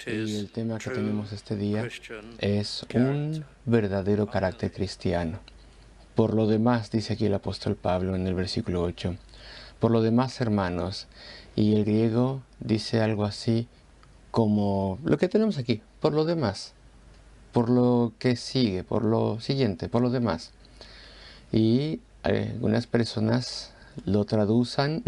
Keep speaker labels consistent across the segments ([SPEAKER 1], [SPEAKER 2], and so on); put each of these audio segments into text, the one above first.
[SPEAKER 1] Y el tema que tenemos este día es un verdadero carácter cristiano. Por lo demás, dice aquí el apóstol Pablo en el versículo 8, por lo demás, hermanos, y el griego dice algo así como lo que tenemos aquí, por lo demás, por lo que sigue, por lo siguiente, por lo demás. Y algunas personas lo traducen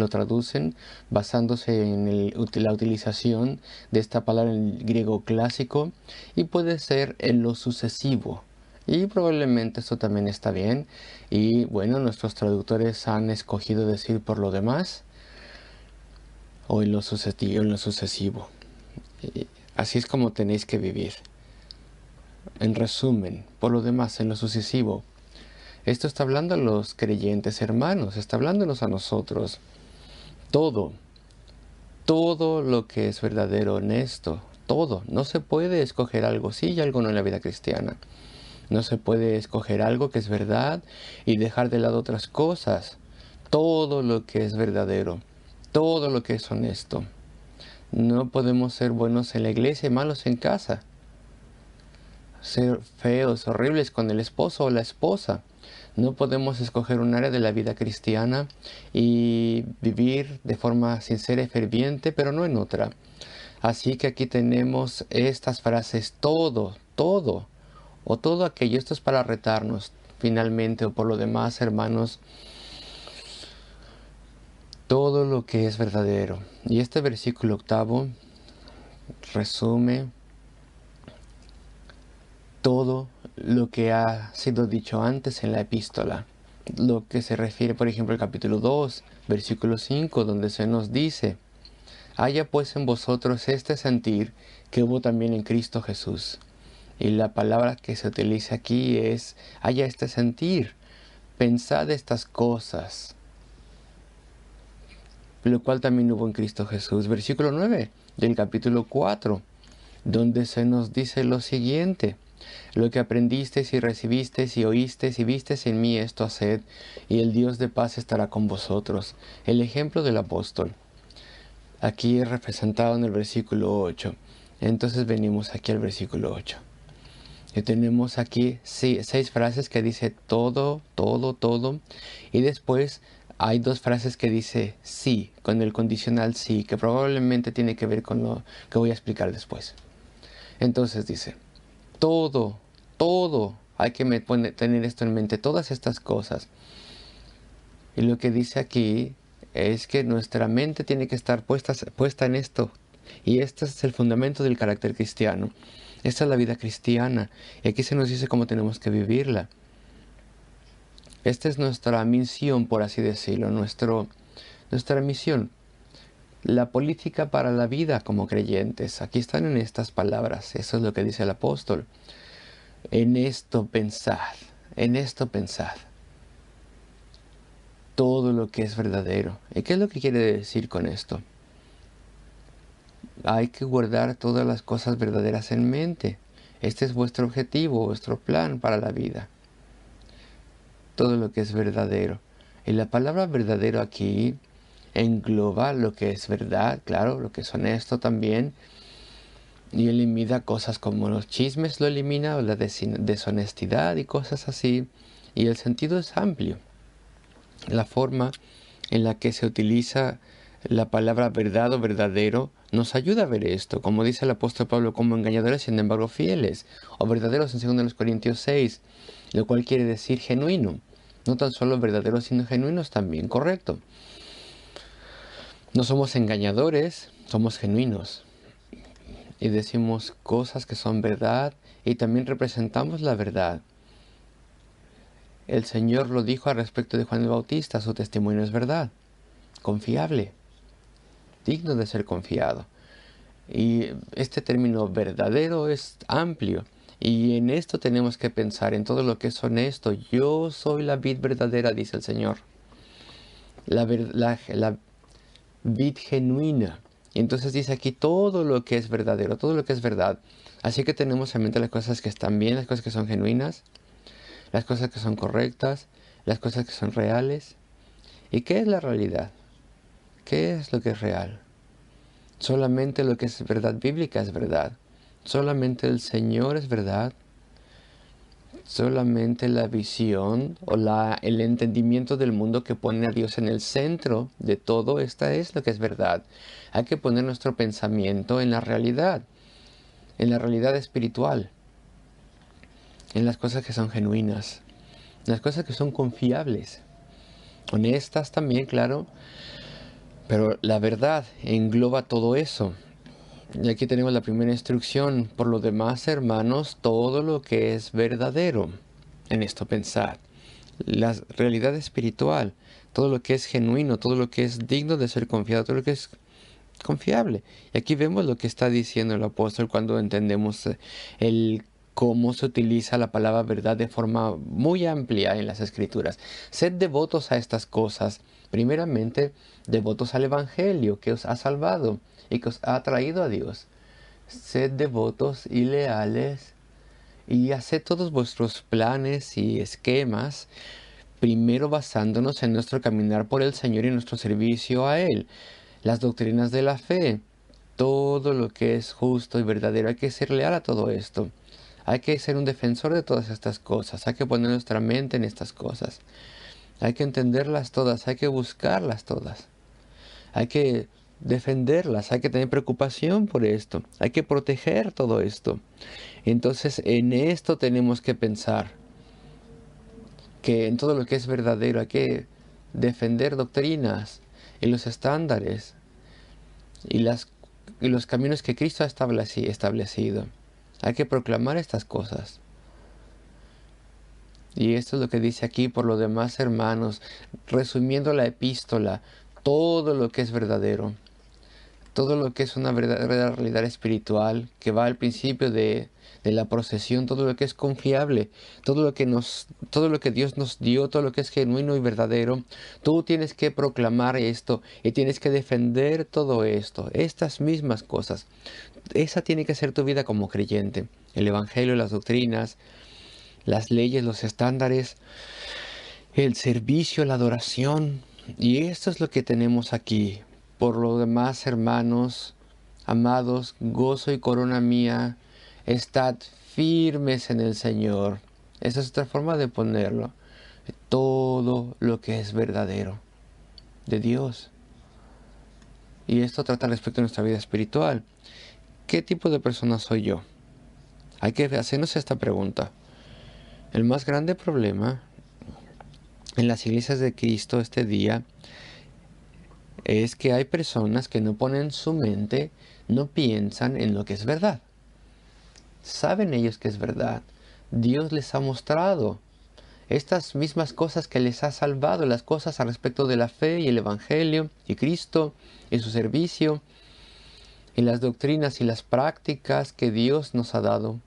[SPEAKER 1] basándose en la utilización de esta palabra en griego clásico, y puede ser en lo sucesivo. Y probablemente esto también está bien. Y bueno, nuestros traductores han escogido decir por lo demás o en lo sucesivo. Así es como tenéis que vivir. En resumen, por lo demás, en lo sucesivo. Esto está hablando a los creyentes hermanos, está hablándonos a nosotros. Todo lo que es verdadero, honesto, todo. No se puede escoger algo sí y algo no en la vida cristiana. No se puede escoger algo que es verdad y dejar de lado otras cosas. Todo lo que es verdadero, todo lo que es honesto. No podemos ser buenos en la iglesia y malos en casa. Ser feos, horribles con el esposo o la esposa. No podemos escoger un área de la vida cristiana y vivir de forma sincera y ferviente, pero no en otra. Así que aquí tenemos estas frases, todo, o todo aquello. Esto es para retarnos, finalmente, o por lo demás, hermanos, todo lo que es verdadero. Y este versículo 8 resume todo lo que ha sido dicho antes en la epístola. Lo que se refiere, por ejemplo, al capítulo 2, versículo 5, donde se nos dice: haya pues en vosotros este sentir que hubo también en Cristo Jesús. Y la palabra que se utiliza aquí es: haya este sentir, pensad estas cosas, lo cual también hubo en Cristo Jesús. Versículo 9 del capítulo 4, donde se nos dice lo siguiente: lo que aprendisteis y recibisteis y oísteis y visteis en mí, esto haced, y el Dios de paz estará con vosotros. El ejemplo del apóstol aquí es representado en el versículo 8. Entonces venimos aquí al versículo 8. Y tenemos aquí 6 frases que dice todo, y después hay 2 frases que dice sí, con el condicional sí, que probablemente tiene que ver con lo que voy a explicar después. Entonces dice: todo, hay que tener esto en mente, todas estas cosas. Y lo que dice aquí es que nuestra mente tiene que estar puesta en esto. Y este es el fundamento del carácter cristiano. Esta es la vida cristiana. Y aquí se nos dice cómo tenemos que vivirla. Esta es nuestra misión, por así decirlo, nuestra misión. La política para la vida como creyentes. Aquí están en estas palabras. Eso es lo que dice el apóstol. En esto pensad, todo lo que es verdadero. ¿Y qué es lo que quiere decir con esto? Hay que guardar todas las cosas verdaderas en mente. Este es vuestro objetivo, vuestro plan para la vida. Todo lo que es verdadero. Y la palabra verdadero aquí engloba lo que es verdad, claro, lo que es honesto también. Y elimina cosas como los chismes, lo elimina, o la deshonestidad y cosas así. Y el sentido es amplio. La forma en la que se utiliza la palabra verdad o verdadero nos ayuda a ver esto, como dice el apóstol Pablo, como engañadores sin embargo fieles, o verdaderos en 2 Corintios 6, lo cual quiere decir genuino. No tan solo verdaderos, sino genuinos también, correcto. No somos engañadores, somos genuinos. Y decimos cosas que son verdad y también representamos la verdad. El Señor lo dijo al respecto de Juan el Bautista: su testimonio es verdad, confiable, digno de ser confiado. Y este término verdadero es amplio. Y en esto tenemos que pensar, en todo lo que es honesto. Yo soy la vid verdadera, dice el Señor. La vid genuina. Y entonces dice aquí todo lo que es verdadero, todo lo que es verdad. Así que tenemos en mente las cosas que están bien, las cosas que son genuinas, las cosas que son correctas, las cosas que son reales. ¿Y qué es la realidad? ¿Qué es lo que es real? Solamente lo que es verdad bíblica es verdad. Solamente el Señor es verdad. Solamente la visión o el entendimiento del mundo que pone a Dios en el centro de todo, esta es lo que es verdad. Hay que poner nuestro pensamiento en la realidad espiritual, en las cosas que son genuinas, en las cosas que son confiables, honestas también, claro, pero la verdad engloba todo eso. Y aquí tenemos la primera instrucción. Por lo demás, hermanos, todo lo que es verdadero, en esto pensad. La realidad espiritual, todo lo que es genuino, todo lo que es digno de ser confiado, todo lo que es confiable. Y aquí vemos lo que está diciendo el apóstol cuando entendemos cómo se utiliza la palabra verdad de forma muy amplia en las Escrituras. Sed devotos a estas cosas. Primeramente, devotos al Evangelio que os ha salvado y que os ha traído a Dios. Sed devotos y leales y haced todos vuestros planes y esquemas, primero basándonos en nuestro caminar por el Señor y nuestro servicio a Él. Las doctrinas de la fe, todo lo que es justo y verdadero, hay que ser leal a todo esto. Hay que ser un defensor de todas estas cosas, hay que poner nuestra mente en estas cosas. Hay que entenderlas todas, hay que buscarlas todas. Hay que defenderlas, hay que tener preocupación por esto, hay que proteger todo esto. Entonces en esto tenemos que pensar, que en todo lo que es verdadero hay que defender doctrinas y los estándares y los caminos que Cristo ha establecido. Hay que proclamar estas cosas. Y esto es lo que dice aquí: por lo demás, hermanos, resumiendo la epístola, todo lo que es verdadero, todo lo que es una verdadera realidad espiritual, que va al principio de la procesión, todo lo que es confiable, todo lo que Dios nos dio, todo lo que es genuino y verdadero, tú tienes que proclamar esto y tienes que defender todo esto, estas mismas cosas. Esa tiene que ser tu vida como creyente. El Evangelio, las doctrinas, las leyes, los estándares, el servicio, la adoración. Y esto es lo que tenemos aquí. Por lo demás, hermanos, amados, gozo y corona mía, estad firmes en el Señor. Esa es otra forma de ponerlo. Todo lo que es verdadero de Dios. Y esto trata respecto a nuestra vida espiritual. ¿Qué tipo de persona soy yo? Hay que hacernos esta pregunta. El más grande problema en las iglesias de Cristo este día es que hay personas que no ponen su mente, no piensan en lo que es verdad. Saben ellos que es verdad. Dios les ha mostrado estas mismas cosas que les ha salvado, las cosas al respecto de la fe y el Evangelio y Cristo y su servicio y las doctrinas y las prácticas que Dios nos ha dado.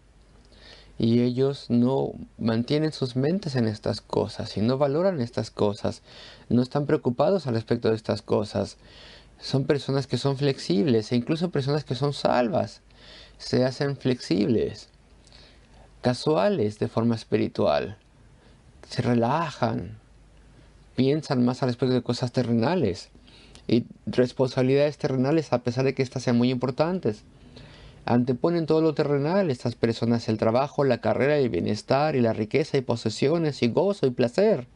[SPEAKER 1] Y ellos no mantienen sus mentes en estas cosas y no valoran estas cosas, no están preocupados al respecto de estas cosas. Son personas que son flexibles e incluso personas que son salvas. Se hacen flexibles, casuales de forma espiritual. Se relajan, piensan más al respecto de cosas terrenales y responsabilidades terrenales, a pesar de que estas sean muy importantes. Anteponen todo lo terrenal estas personas: el trabajo, la carrera, el bienestar y la riqueza y posesiones y gozo y placer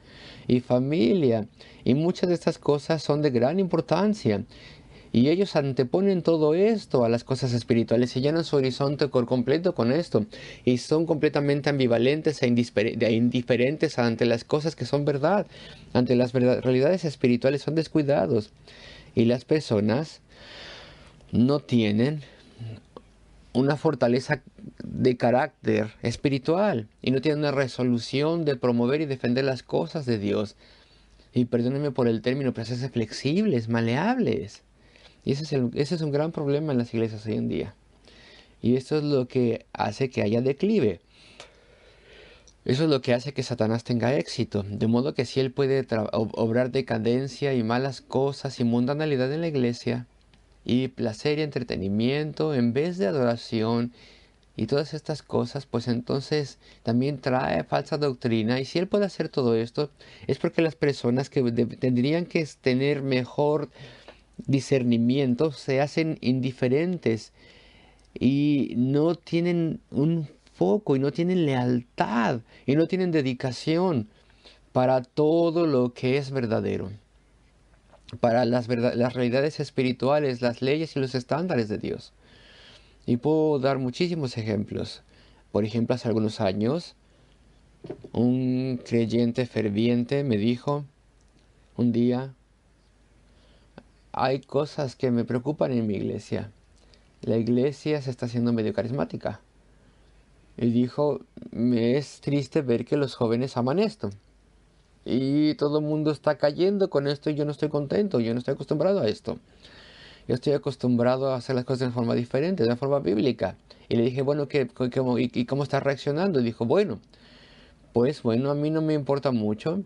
[SPEAKER 1] y familia. Y muchas de estas cosas son de gran importancia. Y ellos anteponen todo esto a las cosas espirituales y llenan su horizonte por completo con esto. Y son completamente ambivalentes e indiferentes ante las cosas que son verdad. Ante las realidades espirituales son descuidados. Y las personas no tienen una fortaleza de carácter espiritual y no tienen una resolución de promover y defender las cosas de Dios. Y perdónenme por el término, pero se hacen flexibles, maleables. Y ese es un gran problema en las iglesias hoy en día. Y esto es lo que hace que haya declive. Eso es lo que hace que Satanás tenga éxito. De modo que si él puede obrar decadencia y malas cosas y mundanalidad en la iglesia, y placer y entretenimiento en vez de adoración y todas estas cosas, pues entonces también trae falsa doctrina. Y si él puede hacer todo esto, es porque las personas que tendrían que tener mejor discernimiento se hacen indiferentes y no tienen un foco y no tienen lealtad y no tienen dedicación para todo lo que es verdadero, para las realidades espirituales, las leyes y los estándares de Dios. Y puedo dar muchísimos ejemplos. Por ejemplo, hace algunos años, un creyente ferviente me dijo un día: hay cosas que me preocupan en mi iglesia. La iglesia se está haciendo medio carismática. Y dijo: me es triste ver que los jóvenes aman esto. Y todo el mundo está cayendo con esto y yo no estoy contento, yo no estoy acostumbrado a esto. Yo estoy acostumbrado a hacer las cosas de una forma diferente, de una forma bíblica. Y le dije: bueno, ¿y cómo está reaccionando? Y dijo: bueno, pues bueno, a mí no me importa mucho.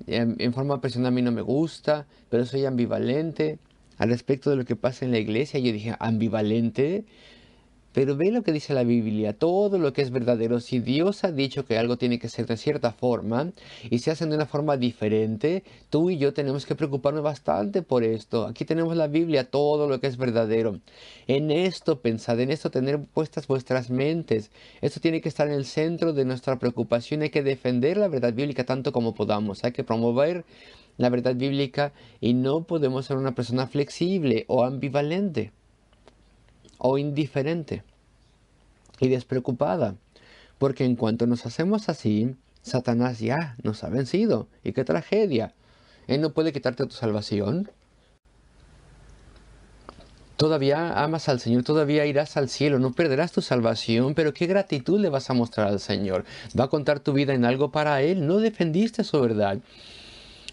[SPEAKER 1] En forma personal a mí no me gusta, pero soy ambivalente al respecto de lo que pasa en la iglesia. Yo dije: ambivalente. Pero ve lo que dice la Biblia, todo lo que es verdadero. Si Dios ha dicho que algo tiene que ser de cierta forma y se hacen de una forma diferente, tú y yo tenemos que preocuparnos bastante por esto. Aquí tenemos la Biblia, todo lo que es verdadero. En esto pensad, en esto tener puestas vuestras mentes. Esto tiene que estar en el centro de nuestra preocupación. Hay que defender la verdad bíblica tanto como podamos. Hay que promover la verdad bíblica y no podemos ser una persona flexible o ambivalente o indiferente y despreocupada, porque en cuanto nos hacemos así, Satanás ya nos ha vencido. Y qué tragedia. Él no puede quitarte tu salvación. Todavía amas al Señor, todavía irás al cielo, no perderás tu salvación, pero qué gratitud le vas a mostrar al Señor. Va a contar tu vida en algo para Él. No defendiste su verdad.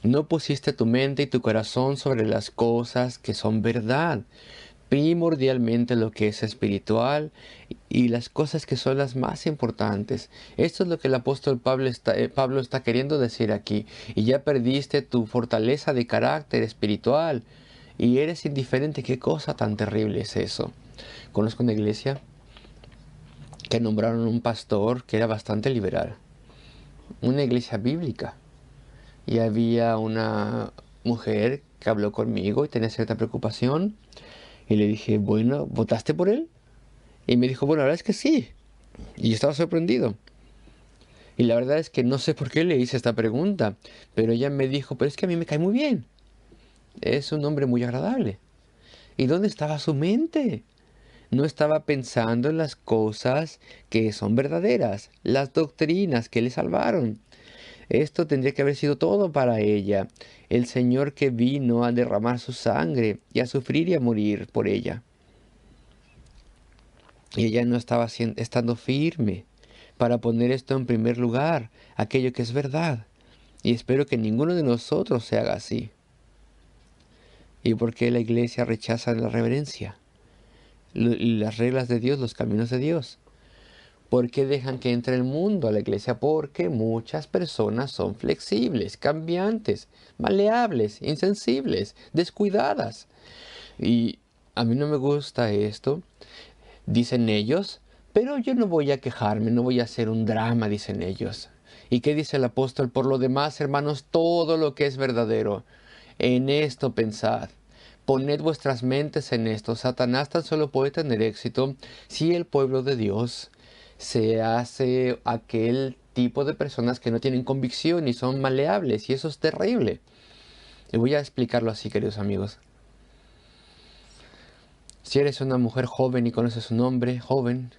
[SPEAKER 1] No pusiste tu mente y tu corazón sobre las cosas que son verdad. Primordialmente lo que es espiritual y las cosas que son las más importantes. Esto es lo que el apóstol Pablo está queriendo decir aquí. Y ya perdiste tu fortaleza de carácter espiritual y eres indiferente. Qué cosa tan terrible es eso. Conozco una iglesia que nombraron un pastor que era bastante liberal, una iglesia bíblica, y había una mujer que habló conmigo y tenía cierta preocupación. Y le dije: bueno, ¿votaste por él? Y me dijo: bueno, la verdad es que sí. Y yo estaba sorprendido. Y la verdad es que no sé por qué le hice esta pregunta, pero ella me dijo: pero es que a mí me cae muy bien. Es un hombre muy agradable. ¿Y dónde estaba su mente? No estaba pensando en las cosas que son verdaderas, las doctrinas que le salvaron. Esto tendría que haber sido todo para ella. El Señor que vino a derramar su sangre y a sufrir y a morir por ella. Y ella no estaba estando firme para poner esto en primer lugar, aquello que es verdad. Y espero que ninguno de nosotros se haga así. ¿Y por qué la iglesia rechaza la reverencia? Las reglas de Dios, los caminos de Dios. ¿Por qué dejan que entre el mundo a la iglesia? Porque muchas personas son flexibles, cambiantes, maleables, insensibles, descuidadas. Y a mí no me gusta esto, dicen ellos, pero yo no voy a quejarme, no voy a hacer un drama, dicen ellos. ¿Y qué dice el apóstol? Por lo demás, hermanos, todo lo que es verdadero, en esto pensad. Poned vuestras mentes en esto. Satanás tan solo puede tener éxito si el pueblo de Dios se hace aquel tipo de personas que no tienen convicción y son maleables, y eso es terrible. Y voy a explicarlo así, queridos amigos. Si eres una mujer joven y conoces un hombre joven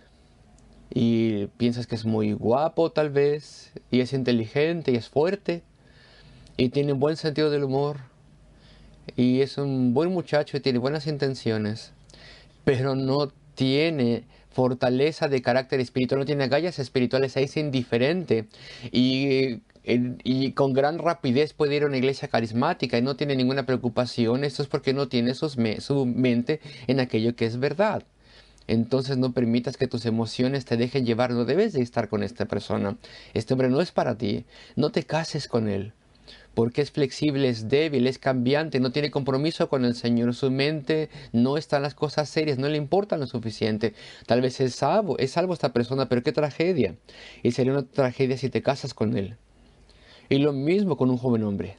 [SPEAKER 1] y piensas que es muy guapo tal vez, y es inteligente y es fuerte y tiene un buen sentido del humor y es un buen muchacho y tiene buenas intenciones, pero no tiene fortaleza de carácter espiritual, no tiene agallas espirituales, es indiferente y con gran rapidez puede ir a una iglesia carismática y no tiene ninguna preocupación. Esto es porque no tiene su mente en aquello que es verdad. Entonces no permitas que tus emociones te dejen llevar, no debes de estar con esta persona. Este hombre no es para ti, no te cases con él. Porque es flexible, es débil, es cambiante, no tiene compromiso con el Señor. Su mente no está en las cosas serias, no le importa lo suficiente. Tal vez es salvo esta persona, pero qué tragedia. Y sería una tragedia si te casas con él. Y lo mismo con un joven hombre.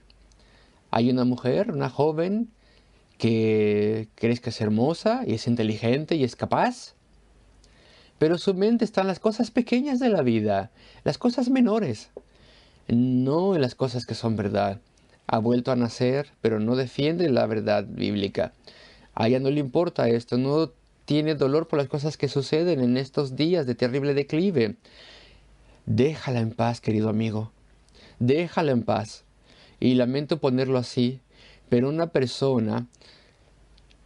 [SPEAKER 1] Hay una mujer, una joven, que crees que es hermosa y es inteligente y es capaz, pero su mente está en las cosas pequeñas de la vida, las cosas menores, no en las cosas que son verdad. Ha vuelto a nacer, pero no defiende la verdad bíblica. A ella no le importa esto, no tiene dolor por las cosas que suceden en estos días de terrible declive. Déjala en paz, querido amigo. Déjala en paz. Y lamento ponerlo así, pero una persona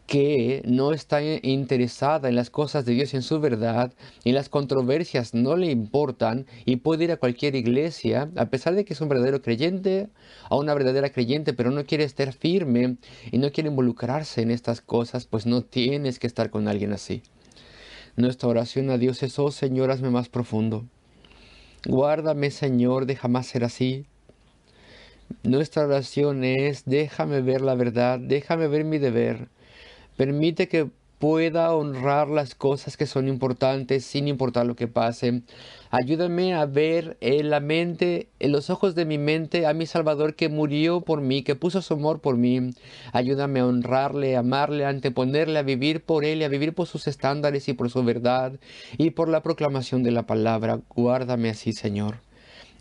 [SPEAKER 1] que no está interesada en las cosas de Dios y en su verdad, y las controversias no le importan, y puede ir a cualquier iglesia, a pesar de que es un verdadero creyente, a una verdadera creyente, pero no quiere estar firme y no quiere involucrarse en estas cosas, pues no tienes que estar con alguien así. Nuestra oración a Dios es: oh Señor, hazme más profundo. Guárdame, Señor, de jamás ser así. Nuestra oración es: déjame ver la verdad, déjame ver mi deber. Permite que pueda honrar las cosas que son importantes sin importar lo que pase. Ayúdame a ver en la mente, en los ojos de mi mente, a mi Salvador que murió por mí, que puso su amor por mí. Ayúdame a honrarle, a amarle, a anteponerle, a vivir por él y a vivir por sus estándares y por su verdad y por la proclamación de la palabra. Guárdame así, Señor.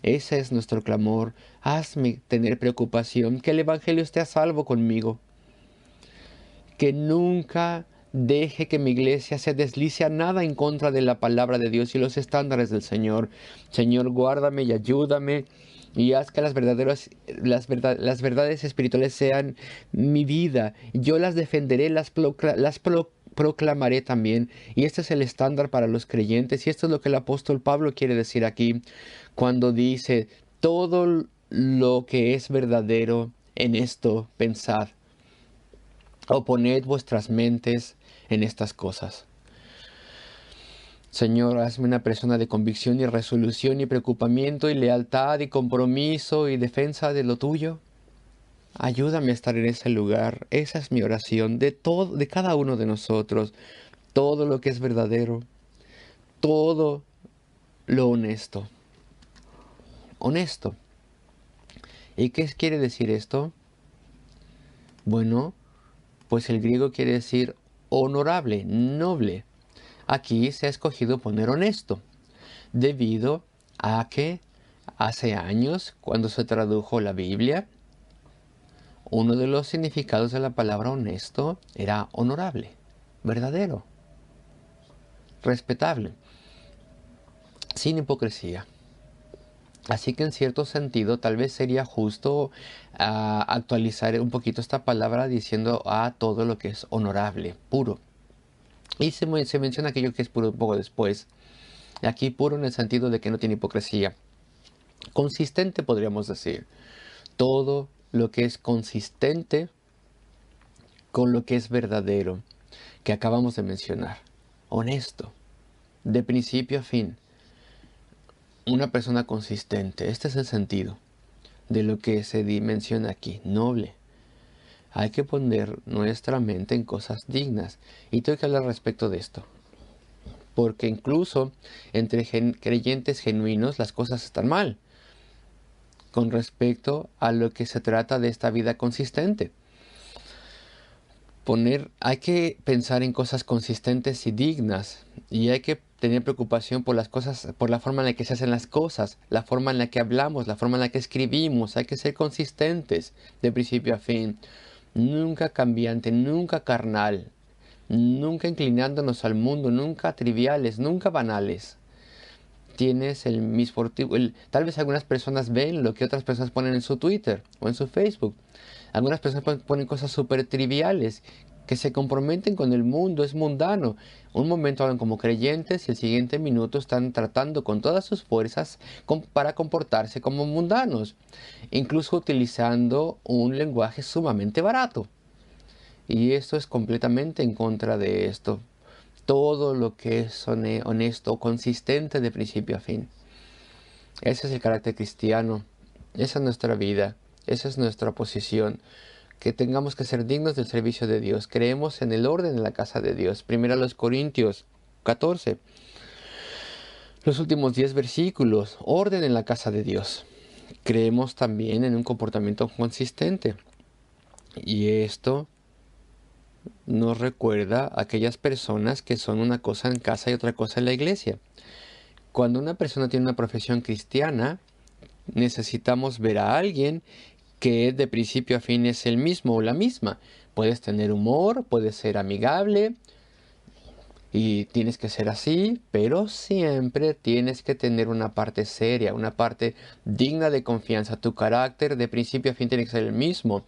[SPEAKER 1] Ese es nuestro clamor. Hazme tener preocupación, que el Evangelio esté a salvo conmigo. Que nunca deje que mi iglesia se deslice a nada en contra de la palabra de Dios y los estándares del Señor. Señor, guárdame y ayúdame y haz que las verdades espirituales sean mi vida. Yo las defenderé, proclamaré también. Y este es el estándar para los creyentes. Y esto es lo que el apóstol Pablo quiere decir aquí cuando dice: todo lo que es verdadero, en esto pensad. O poned vuestras mentes en estas cosas. Señor, hazme una persona de convicción y resolución y preocupamiento y lealtad y compromiso y defensa de lo tuyo. Ayúdame a estar en ese lugar. Esa es mi oración de cada uno de nosotros. Todo lo que es verdadero, todo lo honesto. Honesto. ¿Y qué quiere decir esto? Bueno, pues el griego quiere decir honorable, noble. Aquí se ha escogido poner honesto, debido a que hace años, cuando se tradujo la Biblia, uno de los significados de la palabra honesto era honorable, verdadero, respetable, sin hipocresía. Así que en cierto sentido tal vez sería justo actualizar un poquito esta palabra diciendo a todo lo que es honorable, puro. Y se menciona aquello que es puro un poco después. Aquí puro en el sentido de que no tiene hipocresía. Consistente podríamos decir. Todo lo que es consistente con lo que es verdadero, que acabamos de mencionar. Honesto, de principio a fin. Una persona consistente. Este es el sentido de lo que se menciona aquí. Noble. Hay que poner nuestra mente en cosas dignas. Y tengo que hablar respecto de esto. Porque incluso entre creyentes genuinos las cosas están mal con respecto a lo que se trata de esta vida consistente. Hay que pensar en cosas consistentes y dignas, y hay que tener preocupación por las cosas, por la forma en la que se hacen las cosas, la forma en la que hablamos, la forma en la que escribimos. Hay que ser consistentes de principio a fin, nunca cambiante, nunca carnal, nunca inclinándonos al mundo, nunca triviales, nunca banales. Tienes el mismo tal vez algunas personas ven lo que otras personas ponen en su Twitter o en su Facebook. Algunas personas ponen cosas súper triviales que se comprometen con el mundo, es mundano. Un momento hablan como creyentes y el siguiente minuto están tratando con todas sus fuerzas para comportarse como mundanos, incluso utilizando un lenguaje sumamente barato. Y esto es completamente en contra de esto. Todo lo que es honesto, consistente de principio a fin. Ese es el carácter cristiano. Esa es nuestra vida. Esa es nuestra posición. Que tengamos que ser dignos del servicio de Dios. Creemos en el orden de la casa de Dios. Primero los Corintios 14. Los últimos 10 versículos. Orden en la casa de Dios. Creemos también en un comportamiento consistente. Y esto nos recuerda a aquellas personas que son una cosa en casa y otra cosa en la iglesia. Cuando una persona tiene una profesión cristiana, necesitamos ver a alguien que de principio a fin es el mismo o la misma. Puedes tener humor, puedes ser amigable y tienes que ser así, pero siempre tienes que tener una parte seria, una parte digna de confianza. Tu carácter de principio a fin tiene que ser el mismo.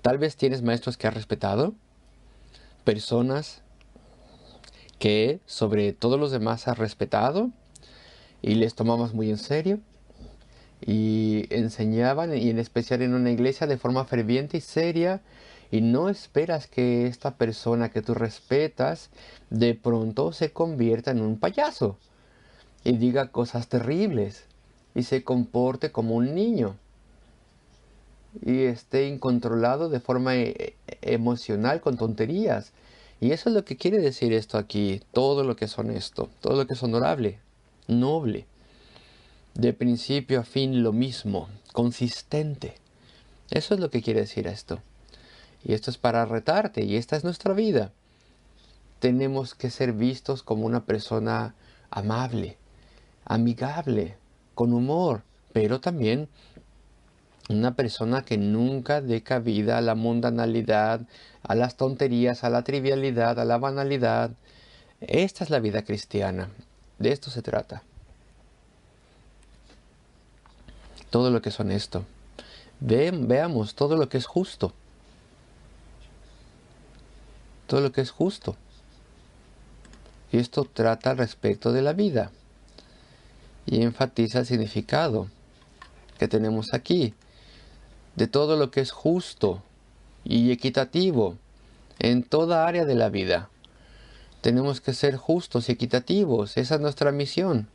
[SPEAKER 1] Tal vez tienes maestros que has respetado, personas que sobre todos los demás has respetado y les tomabas muy en serio y enseñaban, y en especial en una iglesia, de forma ferviente y seria, y no esperas que esta persona que tú respetas de pronto se convierta en un payaso y diga cosas terribles y se comporte como un niño y esté incontrolado de forma emocional con tonterías. Y eso es lo que quiere decir esto aquí: todo lo que es honesto, todo lo que es honorable, noble, de principio a fin lo mismo, consistente. Eso es lo que quiere decir esto. Y esto es para retarte, y esta es nuestra vida. Tenemos que ser vistos como una persona amable, amigable, con humor, pero también una persona que nunca dé cabida a la mundanalidad, a las tonterías, a la trivialidad, a la banalidad. Esta es la vida cristiana. De esto se trata. Todo lo que es honesto. Veamos todo lo que es justo. Todo lo que es justo. Y esto trata al respecto de la vida. Y enfatiza el significado que tenemos aquí. De todo lo que es justo y equitativo en toda área de la vida. Tenemos que ser justos y equitativos. Esa es nuestra misión.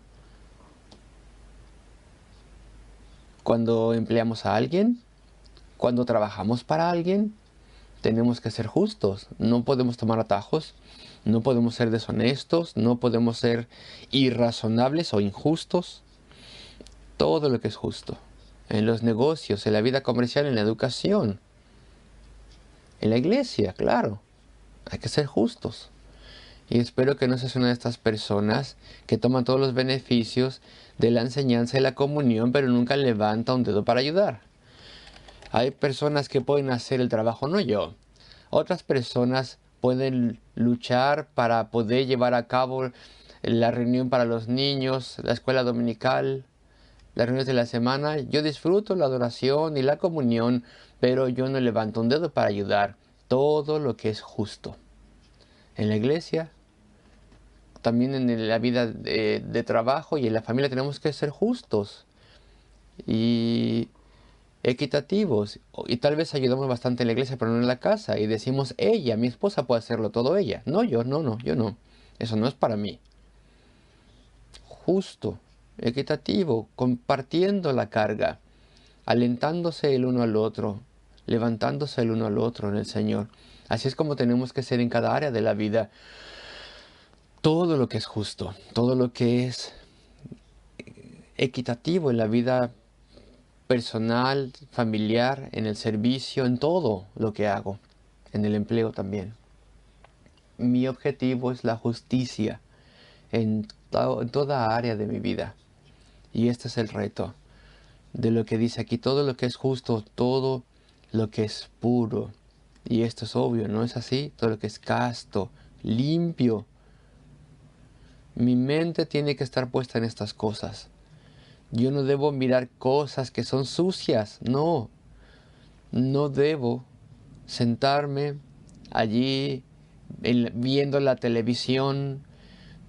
[SPEAKER 1] Cuando empleamos a alguien, cuando trabajamos para alguien, tenemos que ser justos. No podemos tomar atajos, no podemos ser deshonestos, no podemos ser irrazonables o injustos. Todo lo que es justo. En los negocios, en la vida comercial, en la educación, en la iglesia, claro. Hay que ser justos. Y espero que no seas una de estas personas que toman todos los beneficios de la enseñanza y la comunión, pero nunca levanta un dedo para ayudar. Hay personas que pueden hacer el trabajo, no yo. Otras personas pueden luchar para poder llevar a cabo la reunión para los niños, la escuela dominical, las reuniones de la semana. Yo disfruto la adoración y la comunión, pero yo no levanto un dedo para ayudar. Todo lo que es justo. En la iglesia, también en la vida de trabajo y en la familia, tenemos que ser justos y equitativos. Y tal vez ayudamos bastante en la iglesia, pero no en la casa. Y decimos, ella, mi esposa puede hacerlo todo ella. No, yo no. Eso no es para mí. Justo, equitativo, compartiendo la carga, alentándose el uno al otro, levantándose el uno al otro en el Señor. Así es como tenemos que ser en cada área de la vida. Todo lo que es justo, todo lo que es equitativo en la vida personal, familiar, en el servicio, en todo lo que hago, en el empleo también. Mi objetivo es la justicia en toda área de mi vida. Y este es el reto de lo que dice aquí: todo lo que es justo, todo lo que es puro. Y esto es obvio, ¿no es así? Todo lo que es casto, limpio. Mi mente tiene que estar puesta en estas cosas. Yo no debo mirar cosas que son sucias, no. No debo sentarme allí viendo la televisión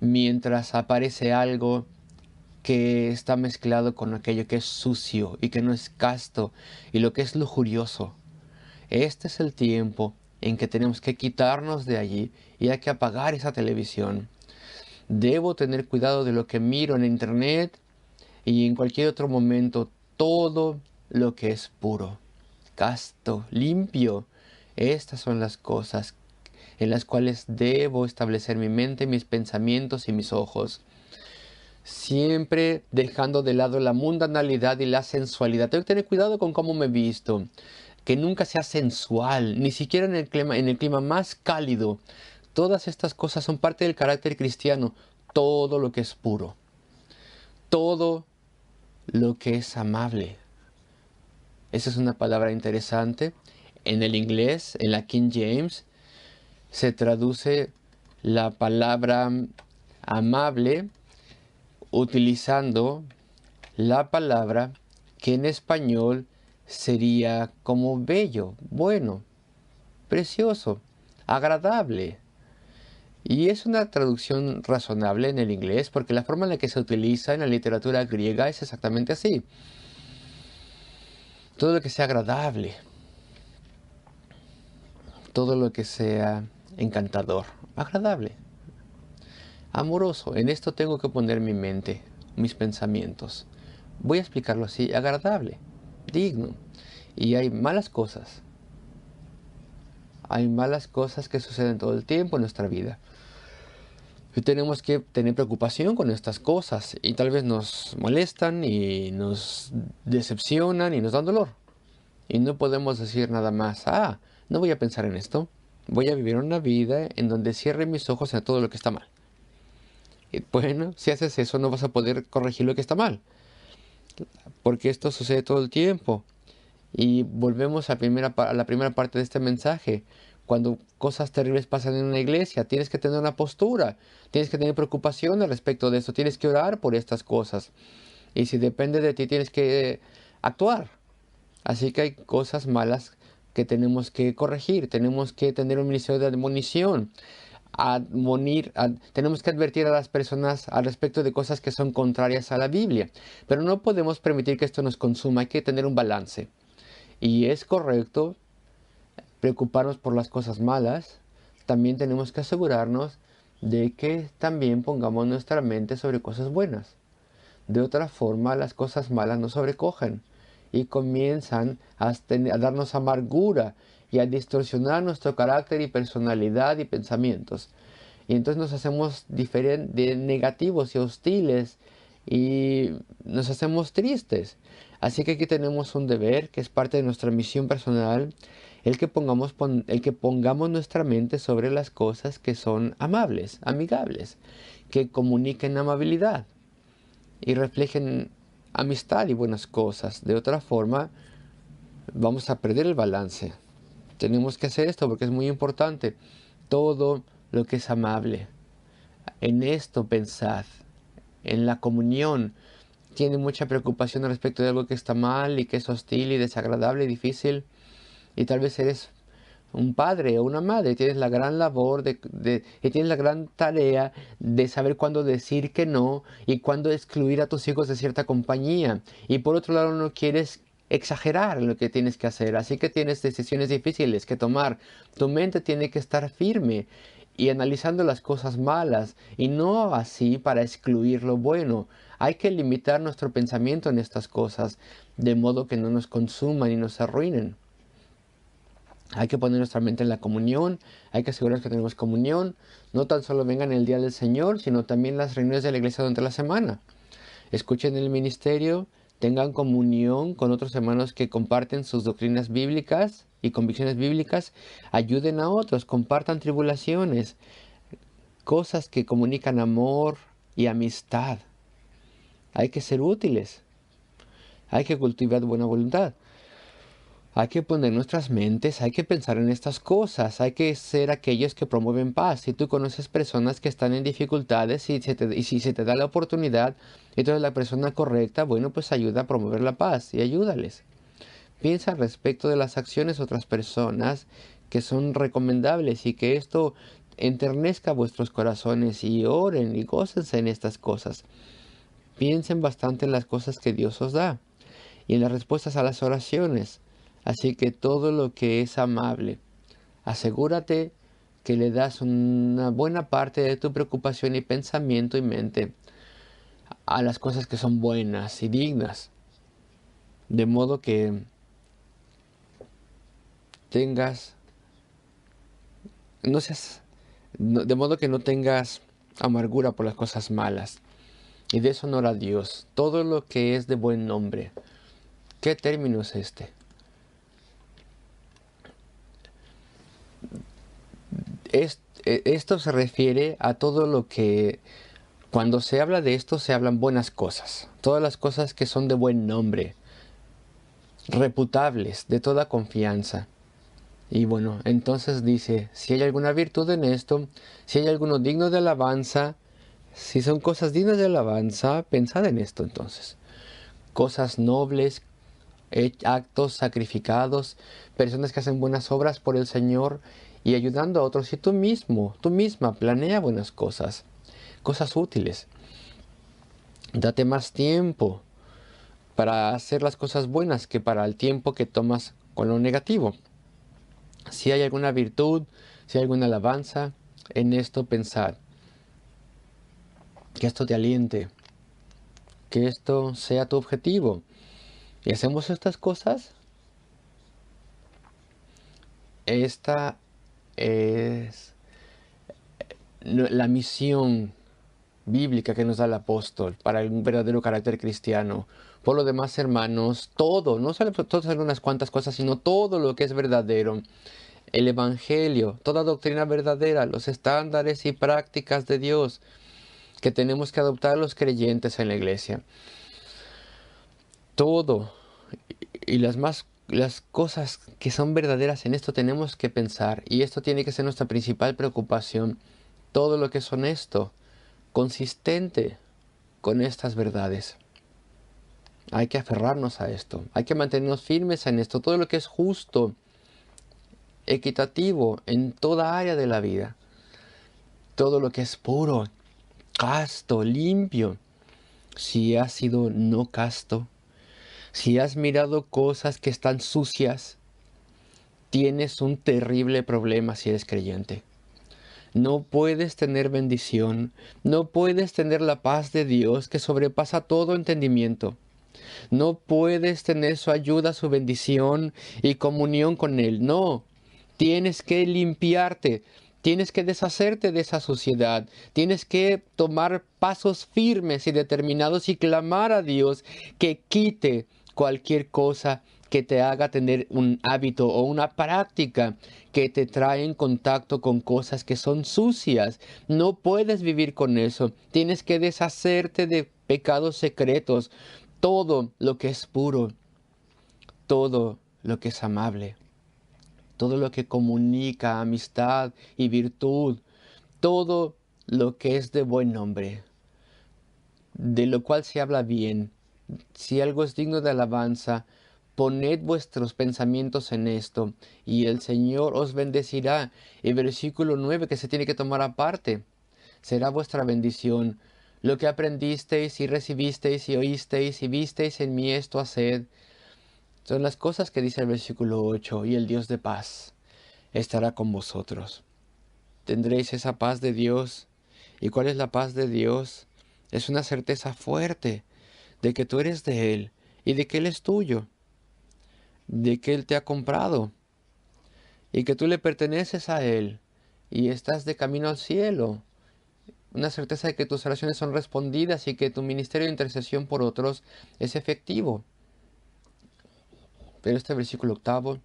[SPEAKER 1] mientras aparece algo que está mezclado con aquello que es sucio y que no es casto y lo que es lujurioso. Este es el tiempo en que tenemos que quitarnos de allí y hay que apagar esa televisión. Debo tener cuidado de lo que miro en internet y en cualquier otro momento. Todo lo que es puro, casto, limpio. Estas son las cosas en las cuales debo establecer mi mente, mis pensamientos y mis ojos. Siempre dejando de lado la mundanalidad y la sensualidad. Tengo que tener cuidado con cómo me visto. que nunca sea sensual, ni siquiera en el clima más cálido. Todas estas cosas son parte del carácter cristiano. Todo lo que es puro, todo lo que es amable. Esa es una palabra interesante. En el inglés, en la King James, se traduce la palabra amable utilizando la palabra que en español sería como bello, bueno, precioso, agradable. Y es una traducción razonable en el inglés porque la forma en la que se utiliza en la literatura griega es exactamente así. Todo lo que sea agradable, todo lo que sea encantador, agradable, amoroso. En esto tengo que poner mi mente, mis pensamientos. Voy a explicarlo así, agradable, digno. Y hay malas cosas. Hay malas cosas que suceden todo el tiempo en nuestra vida. Y tenemos que tener preocupación con estas cosas. Y tal vez nos molestan y nos decepcionan y nos dan dolor. Y no podemos decir nada más, no voy a pensar en esto. Voy a vivir una vida en donde cierre mis ojos a todo lo que está mal. Y bueno, si haces eso no vas a poder corregir lo que está mal. Porque esto sucede todo el tiempo. Y volvemos a la primera parte de este mensaje. Cuando cosas terribles pasan en una iglesia, tienes que tener una postura, tienes que tener preocupación al respecto de esto, tienes que orar por estas cosas. Y si depende de ti, tienes que actuar. Así que hay cosas malas que tenemos que corregir, tenemos que tener un ministerio de admonición. Tenemos que advertir a las personas al respecto de cosas que son contrarias a la Biblia. Pero no podemos permitir que esto nos consuma, hay que tener un balance. Y es correcto preocuparnos por las cosas malas, también tenemos que asegurarnos de que también pongamos nuestra mente sobre cosas buenas. De otra forma, las cosas malas nos sobrecogen y comienzan a darnos amargura y a distorsionar nuestro carácter y personalidad y pensamientos. Y entonces nos hacemos negativos y hostiles y nos hacemos tristes. Así que aquí tenemos un deber que es parte de nuestra misión personal, el que pongamos nuestra mente sobre las cosas que son amables, amigables, que comuniquen amabilidad y reflejen amistad y buenas cosas. De otra forma, vamos a perder el balance. Tenemos que hacer esto porque es muy importante. Todo lo que es amable. En esto pensad. En la comunión. Tiene mucha preocupación al respecto de algo que está mal y que es hostil y desagradable y difícil. Y tal vez eres un padre o una madre, tienes la gran labor y tienes la gran tarea de saber cuándo decir que no y cuándo excluir a tus hijos de cierta compañía. Y por otro lado no quieres exagerar en lo que tienes que hacer, así que tienes decisiones difíciles que tomar. Tu mente tiene que estar firme y analizando las cosas malas y no así para excluir lo bueno. Hay que limitar nuestro pensamiento en estas cosas de modo que no nos consuman y nos arruinen. Hay que poner nuestra mente en la comunión, hay que asegurarnos que tenemos comunión, no tan solo vengan el día del Señor, sino también las reuniones de la iglesia durante la semana. Escuchen el ministerio, tengan comunión con otros hermanos que comparten sus doctrinas bíblicas y convicciones bíblicas, ayuden a otros, compartan tribulaciones, cosas que comunican amor y amistad. Hay que ser útiles, hay que cultivar buena voluntad. Hay que poner nuestras mentes, hay que pensar en estas cosas, hay que ser aquellos que promueven paz. Si tú conoces personas que están en dificultades y si se te da la oportunidad y tú eres la persona correcta, bueno, pues ayuda a promover la paz y ayúdales. Piensa respecto de las acciones de otras personas que son recomendables y que esto enternezca vuestros corazones y oren y gócense en estas cosas. Piensen bastante en las cosas que Dios os da y en las respuestas a las oraciones. Así que todo lo que es amable, asegúrate que le das una buena parte de tu preocupación y pensamiento y mente a las cosas que son buenas y dignas. De modo que de modo que no tengas amargura por las cosas malas y deshonor a Dios. Todo lo que es de buen nombre. ¿Qué término es este? Esto se refiere a todo lo que, cuando se habla de esto, se hablan buenas cosas. Todas las cosas que son de buen nombre, reputables, de toda confianza. Y bueno, entonces dice, si hay alguna virtud en esto, si hay alguno digno de alabanza, si son cosas dignas de alabanza, pensad en esto entonces. Cosas nobles, actos sacrificados, personas que hacen buenas obras por el Señor y ayudando a otros. Y tú mismo, tú misma, planea buenas cosas, cosas útiles. Date más tiempo para hacer las cosas buenas que para el tiempo que tomas con lo negativo. Si hay alguna virtud, si hay alguna alabanza, en esto pensad. Que esto te aliente, que esto sea tu objetivo. Y hacemos estas cosas. Esta es la misión bíblica que nos da el apóstol para un verdadero carácter cristiano. Por lo demás, hermanos, todo, no solo todas algunas cuantas cosas, sino todo lo que es verdadero. El Evangelio, toda doctrina verdadera, los estándares y prácticas de Dios que tenemos que adoptar los creyentes en la iglesia. Todo y las cosas que son verdaderas en esto tenemos que pensar, y esto tiene que ser nuestra principal preocupación. Todo lo que es honesto, consistente con estas verdades. Hay que aferrarnos a esto, hay que mantenernos firmes en esto. Todo lo que es justo, equitativo en toda área de la vida. Todo lo que es puro, casto, limpio. Si has sido no casto, si has mirado cosas que están sucias, tienes un terrible problema si eres creyente. No puedes tener bendición, no puedes tener la paz de Dios que sobrepasa todo entendimiento. No puedes tener su ayuda, su bendición y comunión con Él. No, tienes que limpiarte, tienes que deshacerte de esa suciedad, tienes que tomar pasos firmes y determinados y clamar a Dios que quite cualquier cosa que te haga tener un hábito o una práctica que te trae en contacto con cosas que son sucias. No puedes vivir con eso. Tienes que deshacerte de pecados secretos. Todo lo que es puro, todo lo que es amable, todo lo que comunica amistad y virtud, todo lo que es de buen nombre, de lo cual se habla bien. Si algo es digno de alabanza, poned vuestros pensamientos en esto, y el Señor os bendecirá. El versículo 9 que se tiene que tomar aparte, será vuestra bendición. Lo que aprendisteis y recibisteis y oísteis y visteis en mí, esto haced. Son las cosas que dice el versículo 8, y el Dios de paz estará con vosotros. Tendréis esa paz de Dios. ¿Y cuál es la paz de Dios? Es una certeza fuerte de que tú eres de Él y de que Él es tuyo, de que Él te ha comprado y que tú le perteneces a Él y estás de camino al cielo. Una certeza de que tus oraciones son respondidas y que tu ministerio de intercesión por otros es efectivo. Pero este versículo 8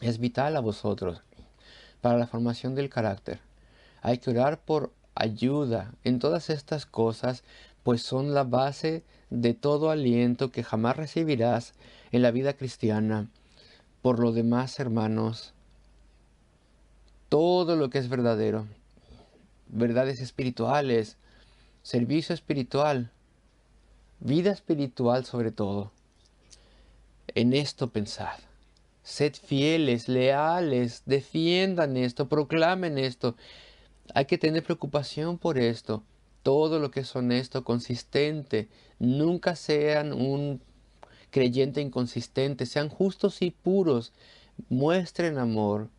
[SPEAKER 1] es vital a vosotros para la formación del carácter. Hay que orar por ayuda en todas estas cosas, pues son la base de todo aliento que jamás recibirás en la vida cristiana. Por lo demás, hermanos, todo lo que es verdadero, verdades espirituales, servicio espiritual, vida espiritual sobre todo, en esto pensad. Sed fieles, leales, defiendan esto, proclamen esto. Hay que tener preocupación por esto. Todo lo que es honesto, consistente. Nunca sean un creyente inconsistente. Sean justos y puros. Muestren amor.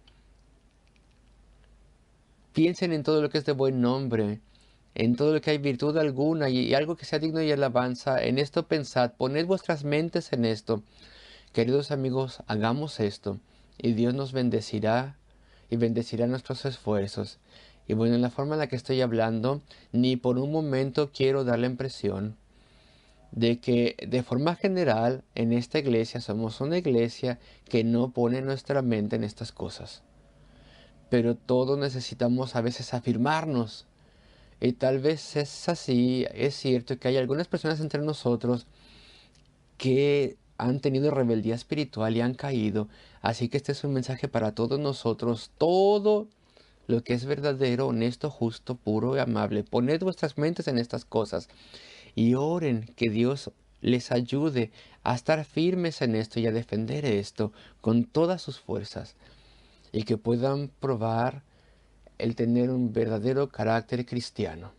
[SPEAKER 1] Piensen en todo lo que es de buen nombre. En todo lo que hay virtud alguna y algo que sea digno de alabanza. En esto pensad. Poned vuestras mentes en esto. Queridos amigos, hagamos esto. Y Dios nos bendecirá y bendecirá nuestros esfuerzos. Y bueno, en la forma en la que estoy hablando, ni por un momento quiero dar la impresión de que de forma general en esta iglesia somos una iglesia que no pone nuestra mente en estas cosas. pero todos necesitamos a veces afirmarnos. Y tal vez es así, es cierto que hay algunas personas entre nosotros que han tenido rebeldía espiritual y han caído. Así que este es un mensaje para todos nosotros. Todo lo que es verdadero, honesto, justo, puro y amable. Poned vuestras mentes en estas cosas y oren que Dios les ayude a estar firmes en esto y a defender esto con todas sus fuerzas y que puedan probar el tener un verdadero carácter cristiano.